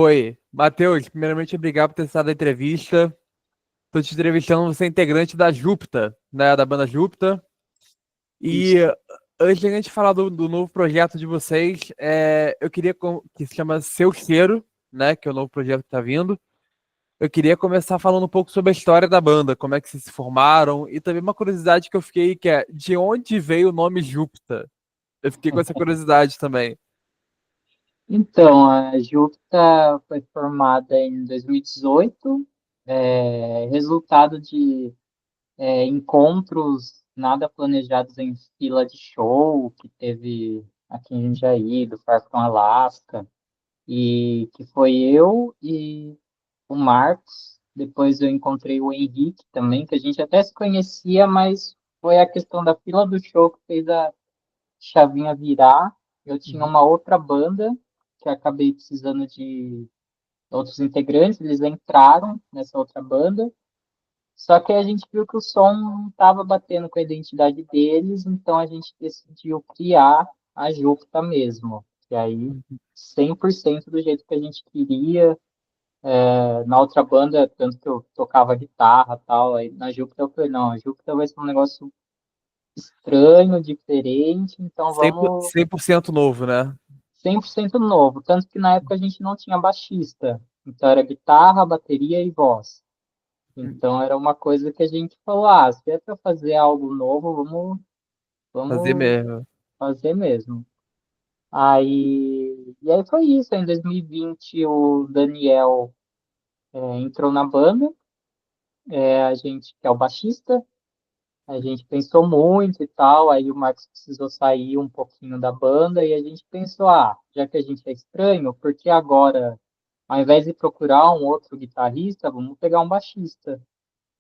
Foi. Matheus, primeiramente, obrigado por ter estado na entrevista. Estou te entrevistando, você é integrante da Júpiter, né? Da banda Júpiter. E Isso. antes de a gente falar do novo projeto de vocês, eu queria que se chama Seu Cheiro, né? Que é o novo projeto que está vindo. Eu queria começar falando um pouco sobre a história da banda, como é que vocês se formaram, e também uma curiosidade que eu fiquei, que é de onde veio o nome Júpiter? Eu fiquei com essa curiosidade também. Então, a Jupta foi formada em 2018, resultado de encontros nada planejados em fila de show que teve aqui em Jundiaí, do Farfão Alaska, e que foi eu e o Marcos. Depois eu encontrei o Henrique também, que a gente até se conhecia, mas foi a questão da fila do show que fez a chavinha virar. Eu tinha Uhum. uma outra banda que acabei precisando de outros integrantes, eles entraram nessa outra banda. Só que a gente viu que o som não estava batendo com a identidade deles, então a gente decidiu criar a Jupita mesmo. E aí, 100% do jeito que a gente queria. Na outra banda, tanto que eu tocava guitarra e tal, aí na Jupita eu falei, não, a Jupita vai ser um negócio estranho, diferente, então 100%, vamos 100% novo, né? 100% novo. Tanto que na época a gente não tinha baixista. Então era guitarra, bateria e voz. Então era uma coisa que a gente falou, se é para fazer algo novo, Fazer vamos mesmo. fazer mesmo. E aí foi isso. Em 2020 o Daniel entrou na banda, a gente que é o baixista. A gente pensou muito e tal, aí o Marcos precisou sair um pouquinho da banda e a gente pensou, já que a gente é estranho, por que agora, ao invés de procurar um outro guitarrista, vamos pegar um baixista?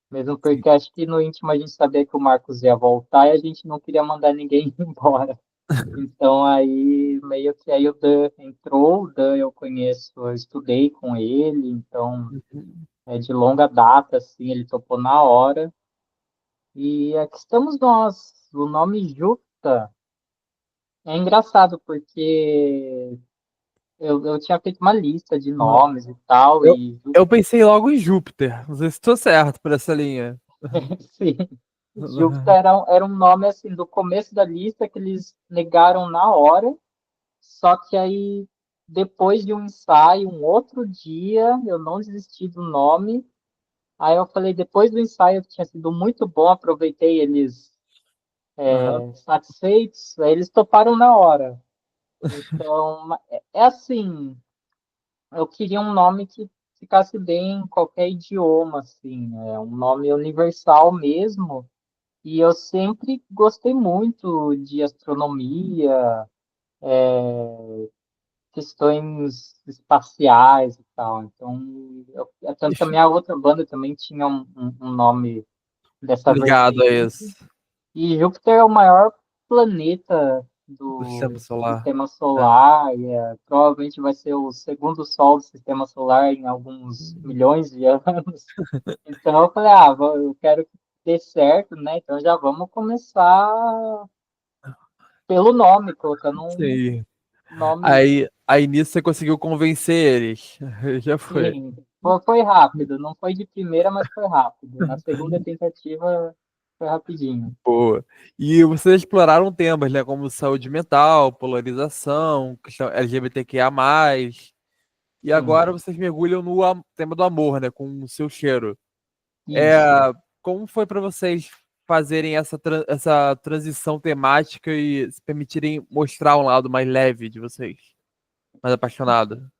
Mesmo Sim. porque acho que no íntimo a gente sabia que o Marcos ia voltar e a gente não queria mandar ninguém embora. Então aí meio que aí o Dan entrou, o Dan eu conheço, eu estudei com ele, então Uhum. é de longa data, assim, ele topou na hora. E aqui estamos nós. O nome Jupta é engraçado porque eu tinha feito uma lista de Uhum. nomes e tal, Eu, e eu pensei logo em Júpiter. Não sei se estou certo por essa linha. sim, Jupta era um nome assim do começo da lista que eles negaram na hora, só que aí depois de um ensaio, um outro dia, eu não desisti do nome. Aí eu falei, depois do ensaio que tinha sido muito bom, aproveitei eles Aham. satisfeitos, aí eles toparam na hora. Então, é assim, eu queria um nome que ficasse bem em qualquer idioma, assim, um nome universal mesmo. E eu sempre gostei muito de astronomia, questões espaciais e tal. Então, tanto que a minha outra banda também tinha um nome dessa Ligado a vertente. isso. E Júpiter é o maior planeta Do sistema do solar. sistema É. solar, provavelmente vai ser o segundo sol do sistema solar em alguns milhões de anos. Então eu falei, eu quero que dê certo, né? Então já vamos começar pelo nome, colocando um Sim. nome, Aí nisso você conseguiu convencer eles. Já foi. sim. Foi rápido, não foi de primeira, mas foi rápido. Na segunda tentativa foi rapidinho. Boa. E vocês exploraram temas, né? Como saúde mental, polarização, questão LGBTQIA+. E Sim, agora vocês mergulham no tema do amor, né? Com o seu cheiro. É, isso. como foi para vocês fazerem essa transição temática e se permitirem mostrar um lado mais leve de vocês, mais apaixonado?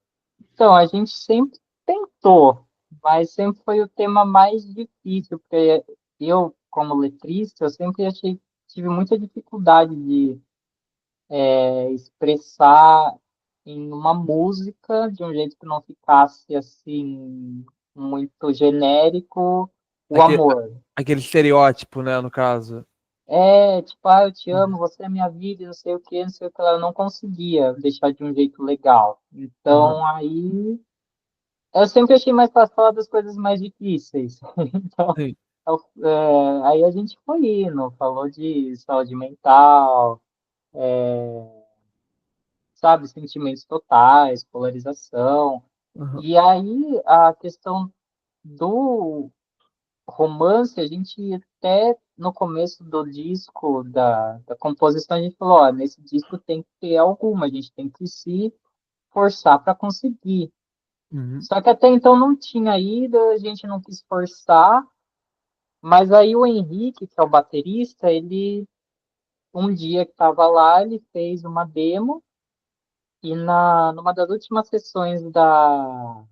Então, a gente sempre tentou, mas sempre foi o tema mais difícil, porque eu, como letrista, eu sempre tive muita dificuldade de expressar em uma música de um jeito que não ficasse assim muito genérico o Aquele, amor. aquele estereótipo, né? No caso. Tipo, eu te amo, você é minha vida, e não sei o que, não sei o que lá. Eu não conseguia deixar de um jeito legal. Aham. Então, aí eu sempre achei mais fácil falar das coisas mais difíceis. Então, Sim. aí a gente foi indo, falou de saúde mental, sabe, sentimentos totais, polarização. Aham. E aí a questão do romance, a gente até no começo do disco, da composição, a gente falou, ó, nesse disco tem que ter alguma, a gente tem que se forçar para conseguir. Uhum. Só que até então não tinha ido, a gente não quis forçar, mas aí o Henrique, que é o baterista, ele um dia que estava lá, ele fez uma demo e numa das últimas sessões da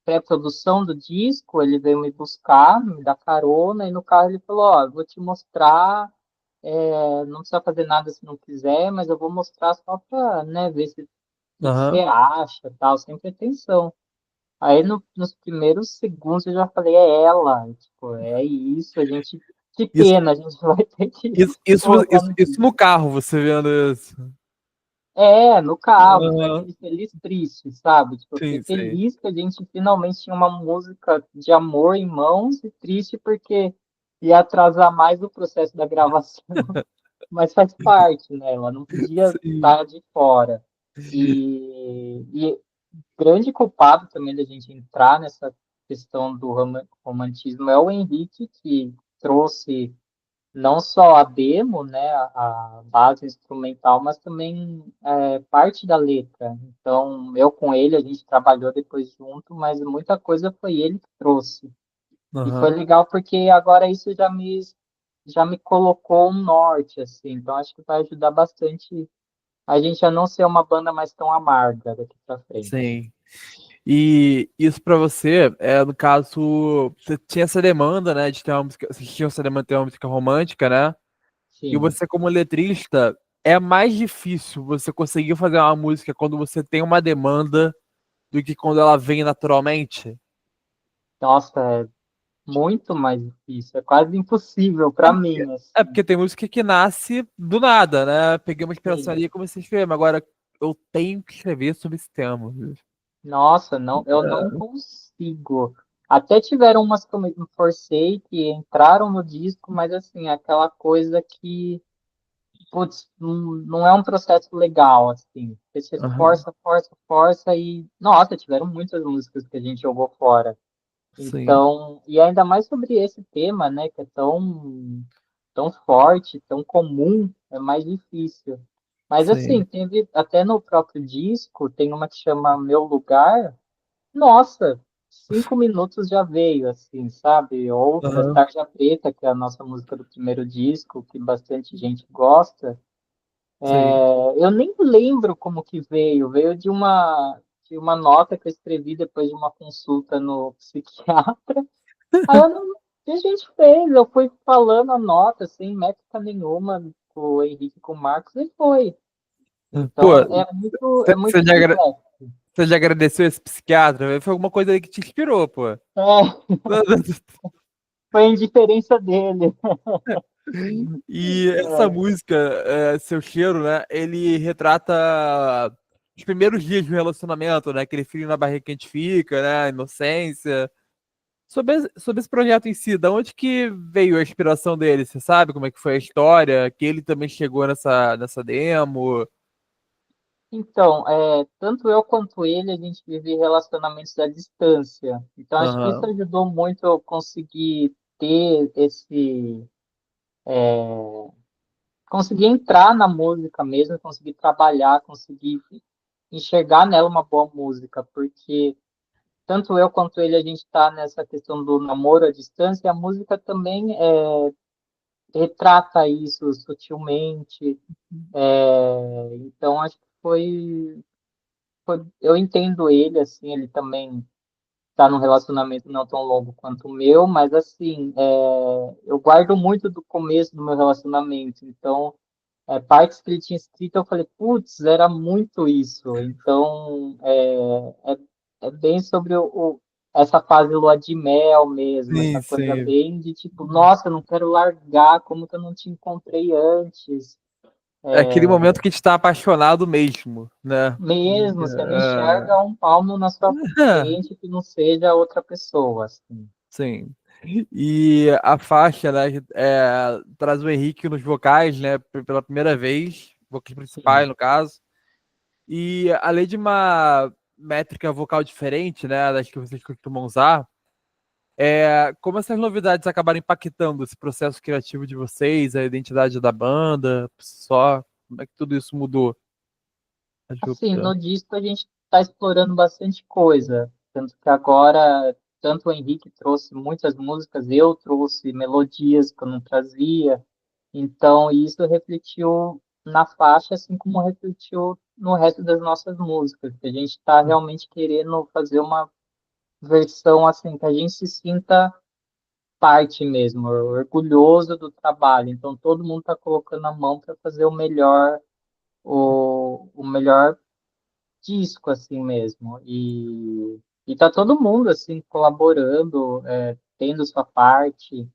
pré-produção do disco, ele veio me buscar, me dar carona, e no carro ele falou, ó, eu vou te mostrar, não precisa fazer nada se não quiser, mas eu vou mostrar só para, né, ver se, o que que você Aham. acha, tal, sempre atenção. Aí nos primeiros segundos eu já falei, é ela, tipo, é isso, a gente, que Isso, pena, a gente vai ter que isso, isso, colocar isso, no isso disco. no carro, você vendo isso. No carro, foi Aham. aquele feliz triste, sabe? Tipo, eu fiquei Sim, sim. feliz que a gente finalmente tinha uma música de amor em mãos e triste porque ia atrasar mais o processo da gravação, mas faz parte, né? Ela não podia Sim. estar de fora. E grande culpado também da gente entrar nessa questão do romantismo é o Henrique, que trouxe não só a demo, né, a base instrumental, mas também parte da letra. Então, eu com ele, a gente trabalhou depois junto, mas muita coisa foi ele que trouxe. E foi Aham. legal porque agora isso já me colocou um norte, assim. Então, acho que vai ajudar bastante a gente a não ser uma banda mais tão amarga daqui para frente. Sim. E isso pra você, no caso, você tinha essa demanda, né, de ter uma música, vocês tinham essa demanda de ter uma música romântica, né? E Sim. você, como letrista, é mais difícil você conseguir fazer uma música quando você tem uma demanda do que quando ela vem naturalmente. Nossa, é muito mais difícil. É quase impossível É para porque, mim, é assim. porque tem música que nasce do nada, né? Peguei uma inspiração Sim. ali e comecei a escrever, mas agora eu tenho que escrever sobre esse tema. Nossa, não, eu não consigo. Até tiveram umas que eu me forcei que entraram no disco, mas assim, aquela coisa que, putz, não é um processo legal, assim. Você Aham. força, força, força e, nossa, tiveram muitas músicas que a gente jogou fora. Sim, Então, e ainda mais sobre esse tema, né, que é tão forte, tão comum, é mais difícil. Mas assim, sim. teve até no próprio disco, tem uma que chama Meu Lugar. Nossa, 5 minutos já veio, assim, sabe? Outra, Aham. Tarja Preta, que é a nossa música do primeiro disco, que bastante gente gosta. Sim. Eu nem lembro como que veio. Veio de uma nota que eu escrevi depois de uma consulta no psiquiatra. Aí eu não, que a gente fez, eu fui falando a nota, sem métrica nenhuma, com o Henrique e com o Marcos, e foi. Pô, Então é muito complexo. você já agradeceu esse psiquiatra? Foi alguma coisa aí que te inspirou, pô. É, foi a indiferença dele. E essa música, Seu Cheiro, né? Ele retrata os primeiros dias do relacionamento, né? Aquele frio na barriga que a gente fica, né? A inocência. Sobre esse projeto em si, da onde que veio a inspiração dele? Você sabe como é que foi a história? Que ele também chegou nessa demo? Então, tanto eu quanto ele, a gente vive relacionamentos à distância. Então, acho que isso Aham, ajudou muito eu conseguir ter conseguir entrar na música mesmo, conseguir trabalhar, conseguir enxergar nela uma boa música, porque tanto eu quanto ele, a gente está nessa questão do namoro à distância, e a música também retrata isso sutilmente. Então, acho que eu entendo ele, assim, ele também está num relacionamento não tão longo quanto o meu, mas assim, eu guardo muito do começo do meu relacionamento, então, partes que ele tinha escrito, eu falei, putz, era muito isso, então, é bem sobre essa fase lua de mel mesmo, essa sim, coisa sim. bem de tipo, nossa, eu não quero largar, como que eu não te encontrei antes, É aquele momento que a gente tá apaixonado mesmo, né? mesmo, você não enxerga um palmo na sua frente que não seja outra pessoa, assim. Sim. E a faixa, né, traz o Henrique nos vocais, né, pela primeira vez, vocais principais, Sim. no caso. E além de uma métrica vocal diferente, né, das que vocês costumam usar, como essas novidades acabaram impactando esse processo criativo de vocês, a identidade da banda, só como é que tudo isso mudou? A Assim, Júpiter. no disco a gente está explorando bastante coisa, tanto que agora, tanto o Henrique trouxe muitas músicas, eu trouxe melodias que eu não trazia, então isso refletiu na faixa, assim como refletiu no resto das nossas músicas, que a gente está realmente querendo fazer uma versão assim, que a gente se sinta parte mesmo, orgulhoso do trabalho, então todo mundo está colocando a mão para fazer o melhor disco assim mesmo e tá todo mundo assim colaborando, tendo sua parte,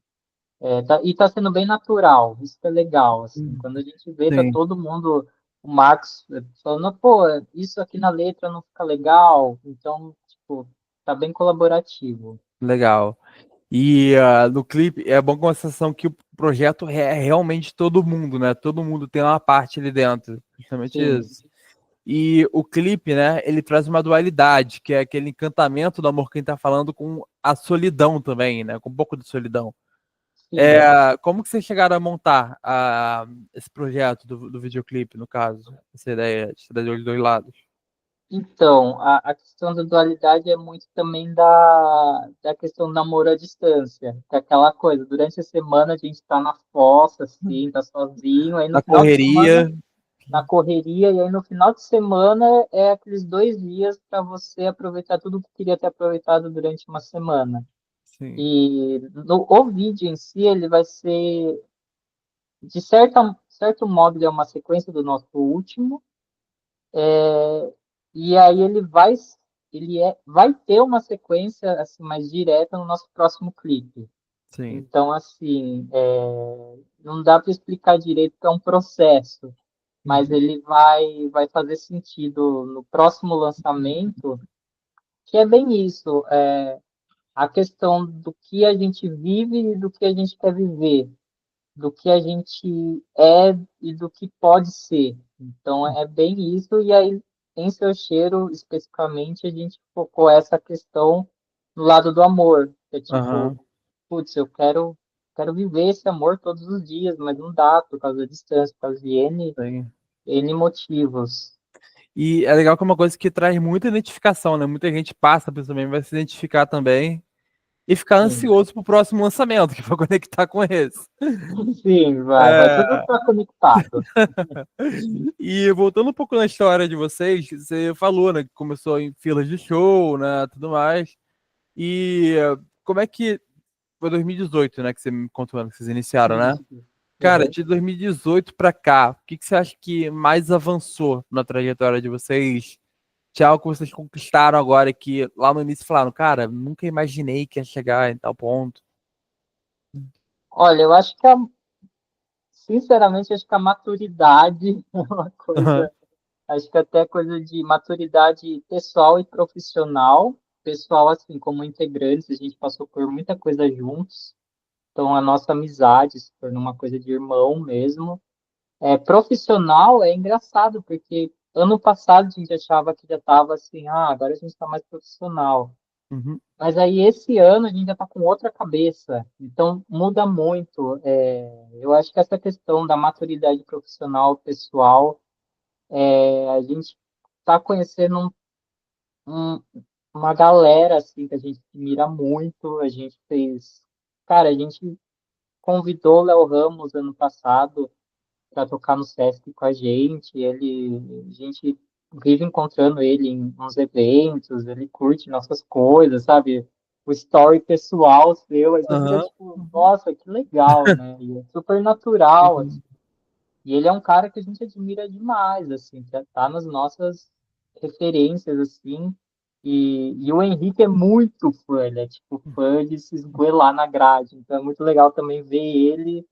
e tá sendo bem natural, isso que é legal assim, quando a gente vê tá Sim, todo mundo, o Marcos falando, pô, isso aqui na letra não fica legal, então tipo tá bem colaborativo. legal. E no clipe é bom com a sensação que o projeto é realmente todo mundo, né? Todo mundo tem uma parte ali dentro. Justamente Sim, isso. E o clipe, né, ele traz uma dualidade, que é aquele encantamento do amor que a gente tá falando com a solidão também, né? Com um pouco de solidão. sim. Como que vocês chegaram a montar esse projeto do videoclipe, no caso? Essa ideia de trazer os dois lados. Então, a questão da dualidade é muito também da questão do namoro à distância, que é aquela coisa, durante a semana a gente está na fossa, assim, tá sozinho, aí no Na final de semana, correria. na correria, e aí no final de semana é aqueles 2 dias para você aproveitar tudo que queria ter aproveitado durante uma semana. Sim, E o vídeo em si, ele vai ser, de certo modo, ele é uma sequência do nosso último, e aí vai ter uma sequência assim mais direta no nosso próximo clipe. sim. Então, assim, não dá para explicar direito que é um processo, mas Uhum. ele vai fazer sentido no próximo lançamento, que é bem isso, a questão do que a gente vive e do que a gente quer viver, do que a gente é e do que pode ser. Então é bem isso, e aí em Seu Cheiro, especificamente, a gente focou essa questão no lado do amor, que é tipo, Aham, putz, quero viver esse amor todos os dias, mas não dá por causa da distância, por causa de sim. N motivos. E é legal que é uma coisa que traz muita identificação, né? Muita gente passa por isso também, vai se identificar também e ficar Sim, ansioso pro próximo lançamento, que vai conectar com esse. sim, vai tudo É, estar conectado. E voltando um pouco na história de vocês, você falou, né, que começou em filas de show, né, tudo mais. E como é que foi 2018, né, que você me contou que vocês iniciaram, né? Isso. Cara, Uhum. de 2018 pra cá, o que que você acha que mais avançou na trajetória de vocês? Tinha algo que vocês conquistaram agora que lá no início falaram, cara, nunca imaginei que ia chegar em tal ponto. Olha, eu acho que sinceramente, acho que a maturidade é uma Aham, coisa, acho que até coisa de maturidade pessoal e profissional. Pessoal, assim, como integrantes, a gente passou por muita coisa juntos, então a nossa amizade se tornou uma coisa de irmão mesmo. Profissional é engraçado, porque ano passado a gente achava que já estava assim, agora a gente está mais profissional. uhum, Mas aí esse ano a gente já está com outra cabeça, então muda muito. Eu acho que essa questão da maturidade profissional, pessoal, a gente está conhecendo um- uma galera assim que a gente admira muito. A gente fez, cara, a gente convidou o Léo Ramos ano passado para tocar no Sesc com a gente. A gente vive encontrando ele em uns eventos, ele curte nossas coisas, sabe? O story pessoal seu, aí você fica aham, tipo, nossa, que legal, né? E é super natural, assim. sim, E ele é um cara que a gente admira demais, assim, que tá nas nossas referências, assim. E o Henrique é muito fã, ele é tipo fã de se esgoelar na grade. Então é muito legal também ver ele,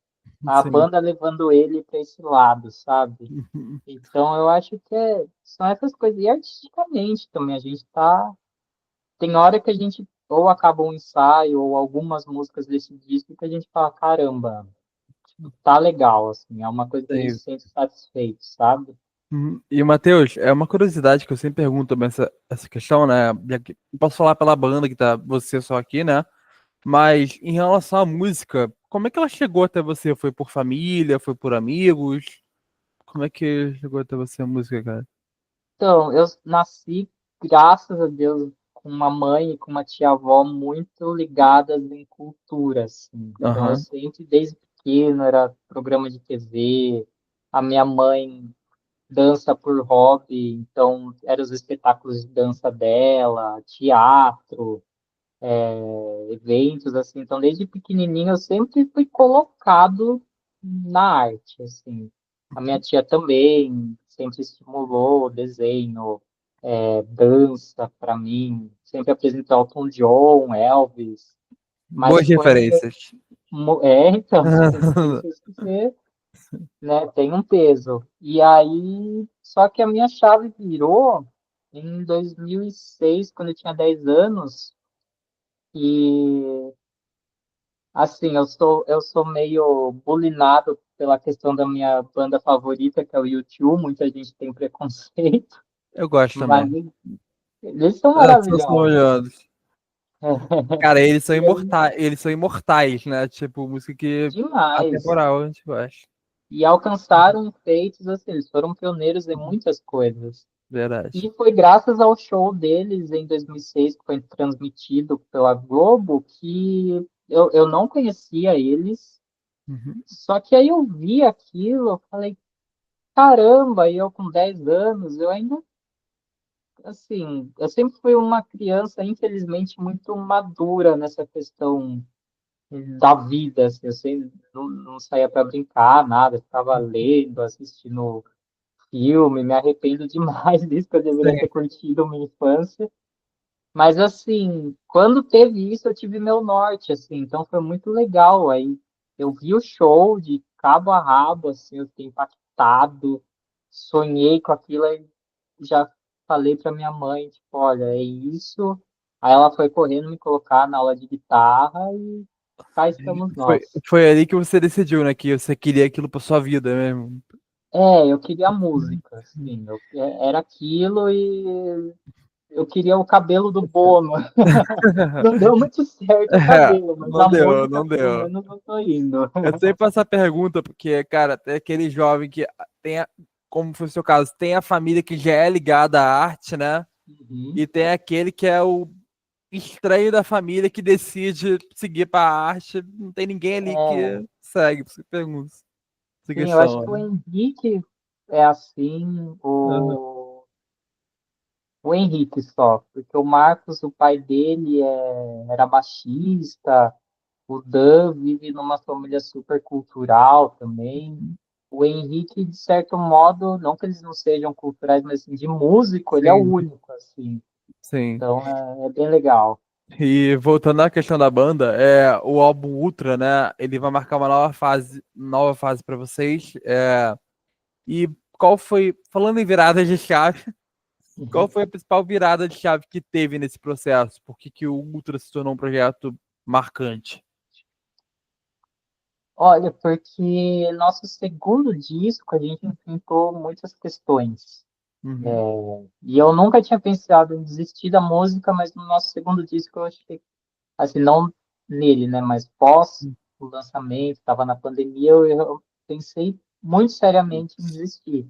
a sim. banda levando ele para esse lado, sabe? Uhum. Então eu acho que são essas coisas. E artisticamente também, a gente tá. Tem hora que a gente ou acaba um ensaio ou algumas músicas desse disco que a gente fala, caramba, tá legal, assim, é uma coisa que a gente Sim. se sente satisfeito, sabe? E, Matheus, é uma curiosidade que eu sempre pergunto sobre essa questão, né? Eu posso falar pela banda que tá você só aqui, né? Mas em relação à música, como é que ela chegou até você? Foi por família? Foi por amigos? Como é que chegou até você a música, cara? Então, eu nasci, graças a Deus, com uma mãe e com uma tia-avó muito ligadas em cultura, assim. Então, eu Aham. sempre, desde pequeno, era programa de TV. A minha mãe dança por hobby, então, eram os espetáculos de dança dela, teatro, eventos, assim. Então, desde pequenininho, eu sempre fui colocado na arte, assim. A minha tia também sempre estimulou o desenho, dança para mim, sempre apresentou Elton John, Elvis, mas Boas foi, referências. então, tem isso que você, né, tem um peso. E aí, só que a minha chave virou em 2006, quando eu tinha 10 anos, e assim, eu sou meio bulinado pela questão da minha banda favorita, que é o U2. Muita gente tem preconceito, Eu gosto mas também. eles são São maravilhosos. olhados. Cara, E aí, eles são imortais, né? Tipo, música que demais. atemporal, a gente gosta. E alcançaram feitos assim, eles foram pioneiros em muitas coisas. Verdade. E foi graças ao show deles em 2006, que foi transmitido pela Globo, que eu não conhecia eles. Uhum. Só que aí eu vi aquilo, eu falei, caramba, e eu com 10 anos, eu ainda, assim, eu sempre fui uma criança, infelizmente, muito madura nessa questão da vida, assim, eu sempre não saía para brincar, nada, ficava lendo, assistindo filme, me arrependo demais disso, que eu deveria Sim. ter curtido minha infância. Mas, assim, quando teve isso, eu tive meu norte, assim, então foi muito legal. Aí eu vi o show de cabo a rabo, assim, eu fiquei impactado, sonhei com aquilo e já falei para minha mãe, tipo, olha, é isso. Aí ela foi correndo me colocar na aula de guitarra e cá estamos Foi, nós. foi ali que você decidiu, né? Que você queria aquilo pra sua vida mesmo. Eu queria música, assim, era aquilo e eu queria o cabelo do Bono. Não deu muito certo o É, cabelo, mas não a deu, música, não pelo deu. menos, eu tô indo. Eu sempre faço essa pergunta, porque, cara, tem aquele jovem que tem, como foi o seu caso, tem a família que já é ligada à arte, né? Uhum. E tem aquele que é o estranho da família que decide seguir para a arte. Não tem ninguém ali É, que segue, por isso que eu pergunto essa sim, eu acho questão, que o né? Henrique é assim, Aham. o Henrique só, porque o Marcos, o pai dele, era baixista, o Dan vive numa família super cultural também. O Henrique, de certo modo, não que eles não sejam culturais, mas assim, de músico, ele é o Sim, único, assim. sim. Então é bem legal. E voltando à questão da banda, o álbum Ultra, né? Ele vai marcar uma nova fase para vocês. E qual foi, falando em viradas de chave, qual foi a principal virada de chave que teve nesse processo? Por que que o Ultra se tornou um projeto marcante? Olha, porque nosso segundo disco a gente enfrentou muitas questões. Uhum, E eu nunca tinha pensado em desistir da música, mas no nosso segundo disco eu achei, assim, não nele, né, mas pós o lançamento, estava na pandemia, eu pensei muito seriamente em desistir.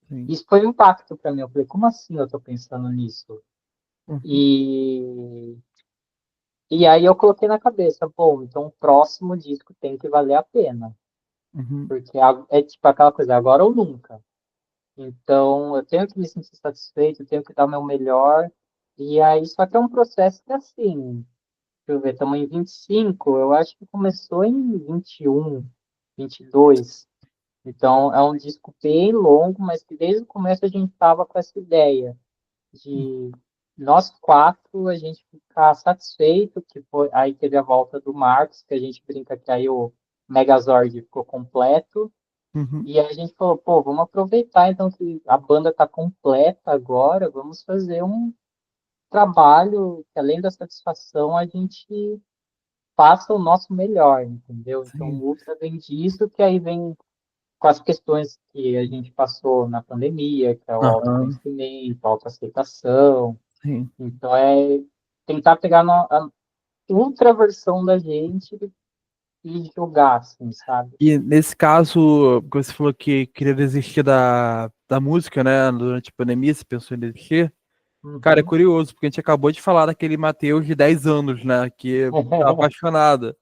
sim. Isso foi um impacto para mim. Eu falei, como assim eu estou pensando nisso? Uhum, E, e aí eu coloquei na cabeça, bom, então o próximo disco tem que valer a pena. uhum, Porque é tipo aquela coisa, agora ou nunca. Então, eu tenho que me sentir satisfeito, eu tenho que dar o meu melhor. E aí, só que é um processo que, assim, deixa eu ver, estamos em 25, eu acho que começou em 21, 22. Então, é um disco bem longo, mas que desde o começo a gente estava com essa ideia de nós quatro a gente ficar satisfeito, que foi, aí teve a volta do Marcos, que a gente brinca que aí o Megazord ficou completo, uhum. e aí a gente falou, pô, vamos aproveitar então que a banda está completa agora, vamos fazer um trabalho que além da satisfação a gente faça o nosso melhor, entendeu? Então o Sim, Ultra vem disso, que aí vem com as questões que a gente passou na pandemia, que é o Aham, autoconhecimento, a autoaceitação. sim. Então, é tentar pegar a ultra versão da gente e jogar, assim, sabe? E nesse caso, que você falou que queria desistir da música, né? Durante a pandemia, você pensou em desistir? Cara, é Uhum. curioso, porque a gente acabou de falar daquele Matheus de 10 anos, né? Que tá apaixonado.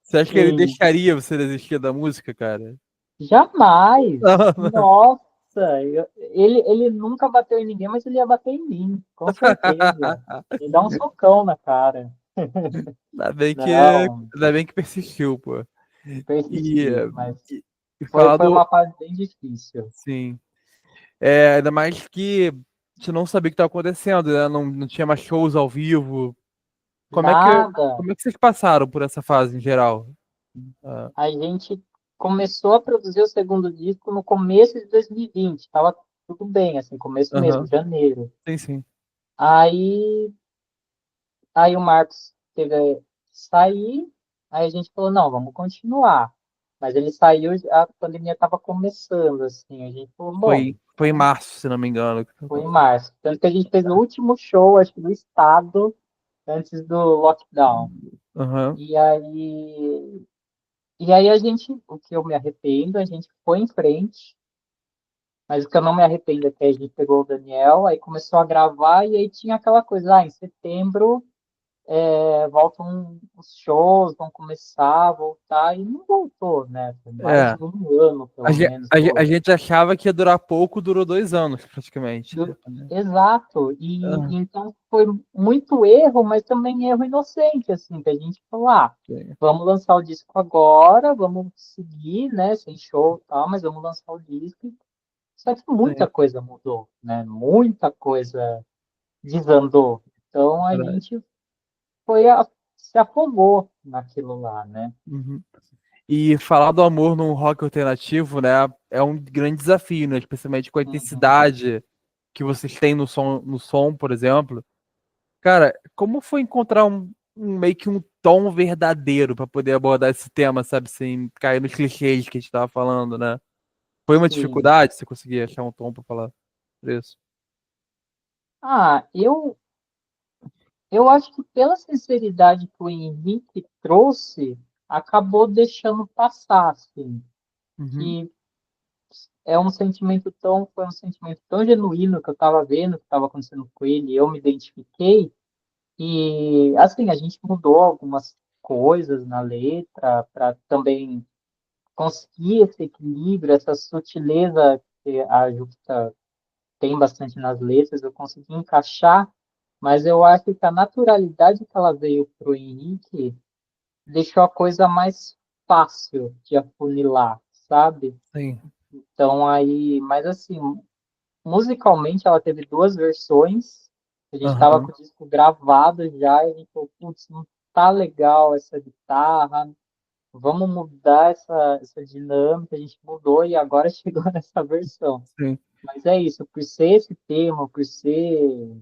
Você acha que ele Sim, deixaria você desistir da música, cara? jamais! Não, não. Nossa! Ele nunca bateu em ninguém, mas ele ia bater em mim, com certeza. E dá um socão na cara. Não, Ainda bem que persistiu, pô. E, persisti, mas e, e falar foi uma do. fase bem difícil. Sim. É, ainda mais que a gente não sabia o que estava acontecendo, né? Não tinha mais shows ao vivo. Como é que, Nada. como é que vocês passaram por essa fase em geral? Ah, A gente começou a produzir o segundo disco no começo de 2020. Tava tudo bem, assim, começo mesmo, aham. janeiro. Sim, sim. Aí, aí o Marcos teve que sair, aí a gente falou, não, vamos continuar. Mas ele saiu, a pandemia estava começando, assim. A gente falou, bom, Foi em março, se não me engano. foi em março. Tanto que a gente fez o último show, acho que do estado, antes do lockdown. Aham. E aí, e aí a gente, o que eu me arrependo, a gente foi em frente. Mas o que eu não me arrependo é que a gente pegou o Daniel, aí começou a gravar, e aí tinha aquela coisa, em setembro voltam os shows, vão começar a voltar, e não voltou, né? Foi mais É. de um ano, pelo menos. A gente achava que ia durar pouco, durou 2 anos, praticamente. Do- Exato, e então foi muito erro, mas também erro inocente, assim, que a gente falou, Sim. vamos lançar o disco agora, vamos seguir, né, sem show e tal, mas vamos lançar o disco. Só que Sim, muita coisa mudou, né? Muita coisa desandou. Então a verdade. gente se afogou naquilo lá, né? Uhum. E falar do amor num rock alternativo, né, é um grande desafio, né? Especialmente com a Uhum. intensidade que vocês têm no som, por exemplo. Cara, como foi encontrar meio que um tom verdadeiro para poder abordar esse tema, sabe, sem cair nos clichês que a gente tava falando, né? Foi uma Sim. dificuldade você conseguir achar um tom para falar sobre isso? Ah, eu acho que pela sinceridade que o Henrique trouxe, acabou deixando passar, assim, Uhum. que foi um sentimento tão genuíno que eu estava vendo, que estava acontecendo com ele, eu me identifiquei, e assim, a gente mudou algumas coisas na letra para também conseguir esse equilíbrio, essa sutileza que a Júpiter tem bastante nas letras, eu consegui encaixar, mas eu acho que a naturalidade que ela veio para o Henrique deixou a coisa mais fácil de afunilar, sabe? Sim. Então aí, mas assim, musicalmente ela teve duas versões, a gente estava Aham. com o disco gravado já, e a gente falou, putz, não tá legal essa guitarra, vamos mudar essa dinâmica, a gente mudou e agora chegou nessa versão. Sim. Mas é isso, por ser esse tema, por ser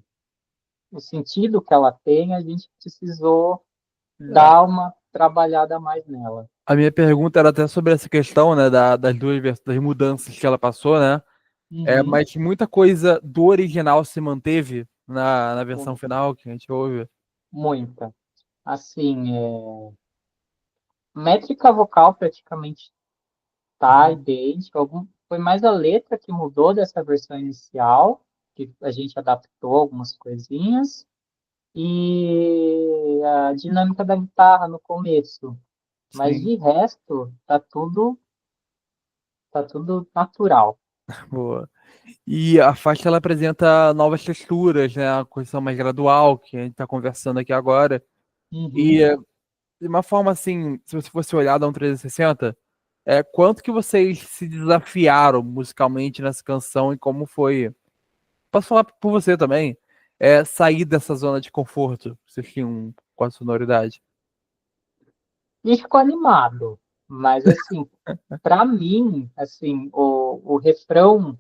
o sentido que ela tem, a gente precisou É. dar uma trabalhada a mais nela. A minha pergunta era até sobre essa questão, né, das das mudanças que ela passou, né? É, Uhum. mas muita coisa do original se manteve na versão Mu- final que a gente ouve. Muita. Assim, métrica vocal praticamente tá Uhum. idêntica. Foi mais a letra que mudou dessa versão inicial, que a gente adaptou algumas coisinhas, e a dinâmica da guitarra no começo. Mas Sim, de resto, tá tudo natural. boa. E a faixa ela apresenta novas texturas, né? Uma coisa mais gradual, que a gente está conversando aqui agora. E Uhum. de uma forma assim, se você fosse olhar da um 360, quanto que vocês se desafiaram musicalmente nessa canção e como foi? Posso falar por você também? Sair dessa zona de conforto. que Vocês tinham com a sonoridade. E ficou animado. Mas assim, para mim, assim, o refrão,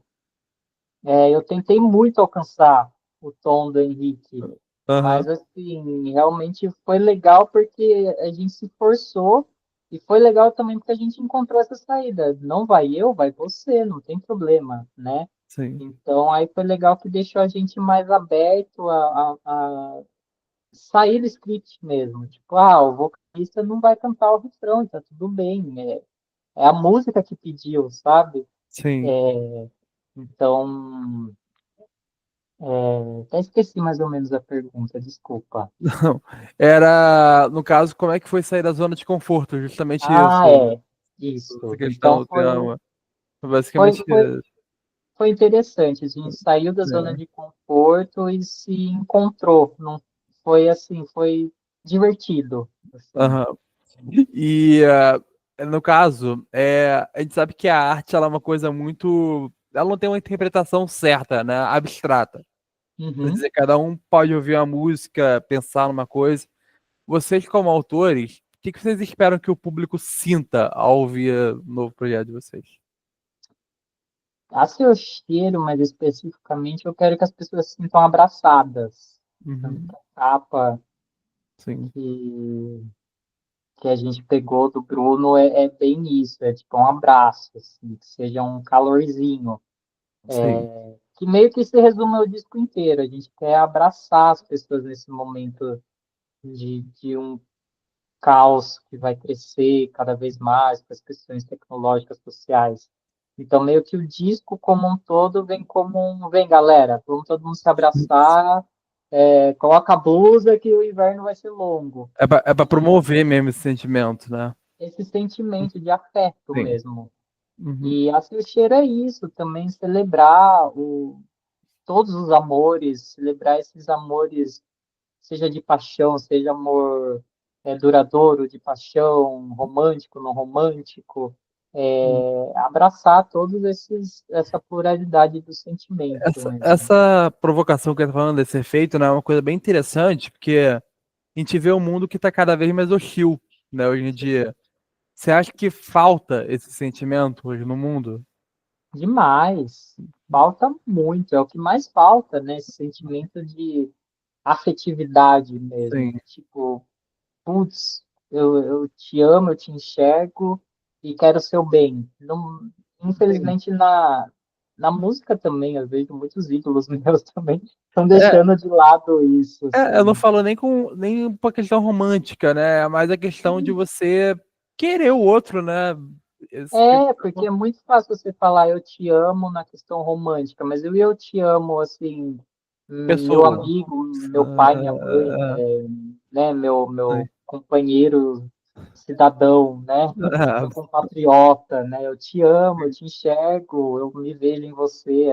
eu tentei muito alcançar o tom do Henrique, Aham, mas assim, realmente foi legal porque a gente se forçou E foi legal também porque a gente encontrou essa saída. Não vai eu, vai você, não tem problema, né? Sim, Então aí foi legal que deixou a gente mais aberto a sair do script mesmo. Tipo, o vocalista não vai cantar o refrão, tá tudo bem. É a música que pediu, sabe? sim. Então, até esqueci mais ou menos a pergunta, desculpa. Não. Era, no caso, como é que foi sair da zona de conforto? Justamente Ah, isso. é, Essa isso. questão Então do tema. Foi foi, basicamente foi, isso. foi interessante. A gente saiu da zona É. de conforto e se encontrou. Não foi assim, foi divertido, assim. Aham. E no caso, a gente sabe que a arte ela é uma coisa muito. Ela não tem uma interpretação certa, né? Abstrata. Quer Uhum. dizer, cada um pode ouvir a música, pensar numa coisa. Vocês, como autores, o que que vocês esperam que o público sinta ao ouvir o novo projeto de vocês? A seu cheiro, mais especificamente, eu quero que as pessoas se sintam abraçadas. Tanto que Uhum. a capa Sim, que, que a gente pegou do Bruno é bem isso, é tipo um abraço, assim, que seja um calorzinho. sim. Que meio que se resume ao disco inteiro. A gente quer abraçar as pessoas nesse momento de um caos que vai crescer cada vez mais com as questões tecnológicas sociais. Então, meio que o disco como um todo vem como vem galera, vamos todo mundo se abraçar, coloca a blusa que o inverno vai ser longo. É pra E promover mesmo esse sentimento, né? esse sentimento de afeto Sim. mesmo. Uhum. E a Silcheira é isso, também celebrar todos os amores, celebrar esses amores, seja de paixão, seja amor duradouro, de paixão, romântico, não romântico, abraçar todos essa pluralidade do sentimento Essa, mesmo. essa provocação que eu tô falando desse efeito, né, é uma coisa bem interessante, porque a gente vê um mundo que está cada vez mais hostil, né, hoje em dia. Você acha que falta esse sentimento hoje no mundo? Demais, falta muito, é o que mais falta, né? Esse sentimento de afetividade mesmo, Sim. tipo, putz, eu te amo, eu te enxergo e quero o seu bem. Não, Sim. infelizmente, na música também, eu vejo muitos ídolos meus também estão É, deixando de lado isso, eu não assim. falo nem por questão romântica, né? É mais a questão de você querer o outro, né? Porque é muito fácil você falar eu te amo na questão romântica, mas eu te amo, assim, meu Pessoa. amigo, meu pai, minha mãe, Ah, né, sim. meu companheiro cidadão, né, Ah, meu compatriota, né, eu te amo, eu te enxergo, eu me vejo em você,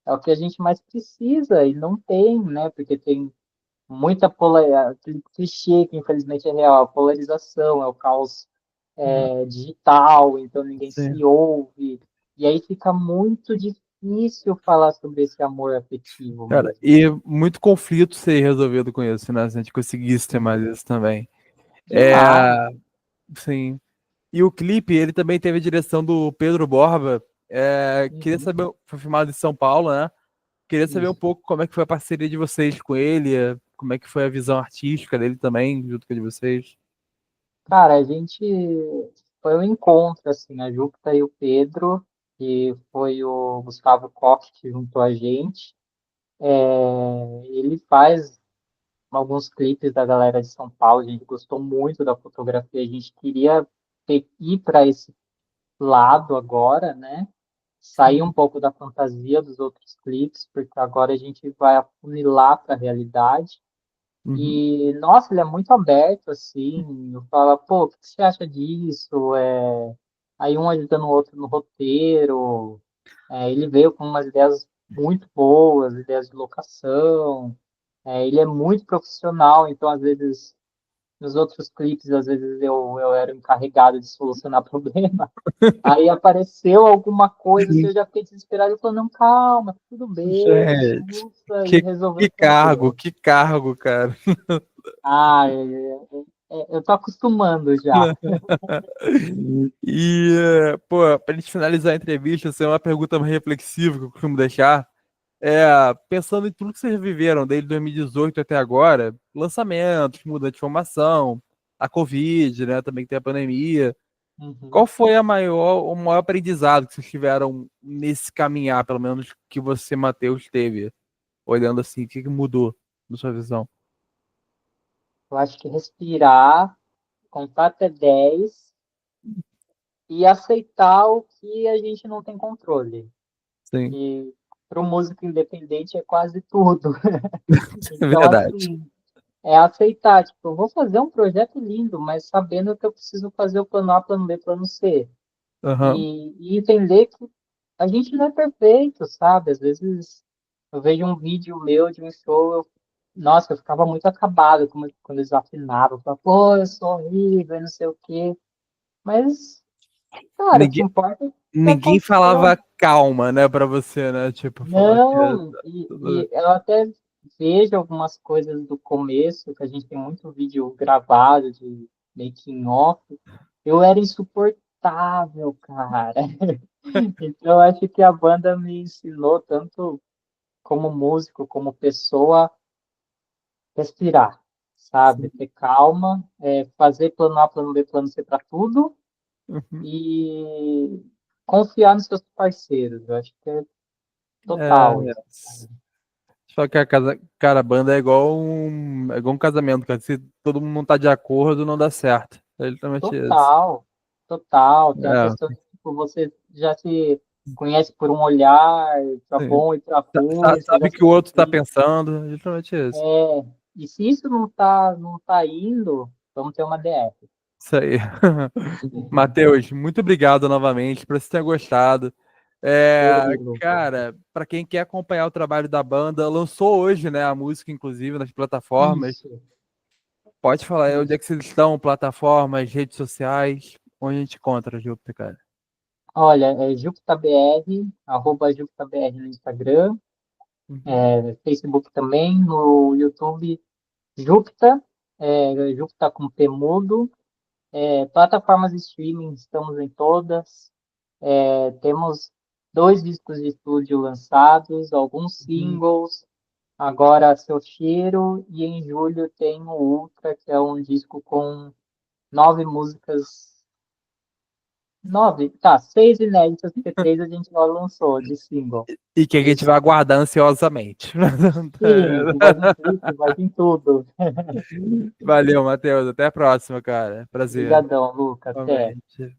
é o que a gente mais precisa e não tem, né, porque tem muita aquele clichê que infelizmente é real, a polarização, é o caos digital, então ninguém sim. se ouve, e aí fica muito difícil falar sobre esse amor afetivo Cara, mesmo. e muito conflito ser resolvido com isso, né? Se a gente conseguisse ter mais isso também. Demais. É, sim. E o clipe, ele também teve a direção do Pedro Borba. Queria Uhum. saber, foi filmado em São Paulo, né? Queria saber um Isso. pouco como é que foi a parceria de vocês com ele, como é que foi a visão artística dele também, junto com a de vocês. Cara, a gente foi um encontro, assim, a Júpiter e o Pedro, e foi o Gustavo Koch que juntou a gente. Ele faz alguns clipes da galera de São Paulo, a gente gostou muito da fotografia, a gente queria ir para esse lado agora, né? Sair um Sim. pouco da fantasia dos outros clipes, porque agora a gente vai afunilar para a realidade. Uhum. E, nossa, ele é muito aberto, assim. Eu falo, pô, o que você acha disso? Aí um ajudando o outro no roteiro. Ele veio com umas ideias muito boas, ideias de locação. Ele é muito profissional, então, às vezes, nos outros clipes, às vezes eu era encarregado de solucionar problema. Aí apareceu alguma coisa, assim, eu já fiquei desesperado. Eu falei, não, calma, tudo bem, Gente, chuta e que, resolveu que cargo, tranquilo. que cargo, cara. Ah, eu tô acostumando já. E, pô, pra gente finalizar a entrevista, essa é uma pergunta mais reflexiva que eu costumo deixar. Pensando em tudo que vocês viveram desde 2018 até agora, lançamentos, mudança de formação. a Covid, né? Também tem a pandemia. Uhum. Qual foi o maior aprendizado que vocês tiveram nesse caminhar, pelo menos que você, Matheus, teve? Olhando assim, o que que mudou na sua visão? Eu acho que respirar, contar até 10 e aceitar o que a gente não tem controle. Sim, E para o músico independente é quase tudo. é Então, verdade. assim, é aceitar, tipo, eu vou fazer um projeto lindo, mas sabendo que eu preciso fazer o plano A, plano B, plano C. Aham, E entender que a gente não é perfeito, sabe? Às vezes eu vejo um vídeo meu de um show, nossa, eu ficava muito acabado quando eles afinavam. Eu falava, pô, eu sou horrível, e não sei o quê. Mas, cara, o que Ninguém, importa é o que ninguém aconteceu. falava calma, né, pra você, né? Tipo, falando que Não, tá e eu até vejo algumas coisas do começo, que a gente tem muito vídeo gravado de making off. Eu era insuportável, cara. Então, eu acho que a banda me ensinou tanto como músico, como pessoa, respirar, sabe? assim. Ter calma, fazer plano A, plano B, plano C para tudo Uhum. e confiar nos seus parceiros. Eu acho que é total É, isso. só que a casa, cara, a banda é igual um casamento, cara. Se todo mundo não tá de acordo, não dá certo. É literalmente isso. Total, total. Tem a É, questão de tipo, você já se conhece por um olhar, para sim. bom e para ruim, você Sabe já o se que o outro tá identifica. pensando, é literalmente isso. E se isso não tá indo, vamos ter uma DF. Isso aí. Matheus, muito obrigado novamente. Espero que você tenha gostado. É, Ei, Lucas. cara, para quem quer acompanhar o trabalho da banda, lançou hoje, né, a música, inclusive, nas plataformas. Isso, Pode falar aí onde é isso. que vocês estão, plataformas, redes sociais, onde a gente encontra, Júpiter, cara. Olha, é JupitaBR, @JupitaBR no Instagram, Uhum. Facebook também, no YouTube, Jupita, Jupita com P mudo, plataformas de streaming, estamos em todas. Temos 2 discos de estúdio lançados, alguns Uhum. singles, agora Seu Cheiro, e em julho tem o Ultra, que é um disco com 9 músicas. 9? Tá, 6 inéditas, porque 3 a gente já lançou de single. E que a gente Esse, vai aguardar ansiosamente. sim, que vai vir clipe, vai vir tudo. Valeu, Matheus. Até a próxima, cara. Prazer. Obrigadão, Luca. Até. Realmente.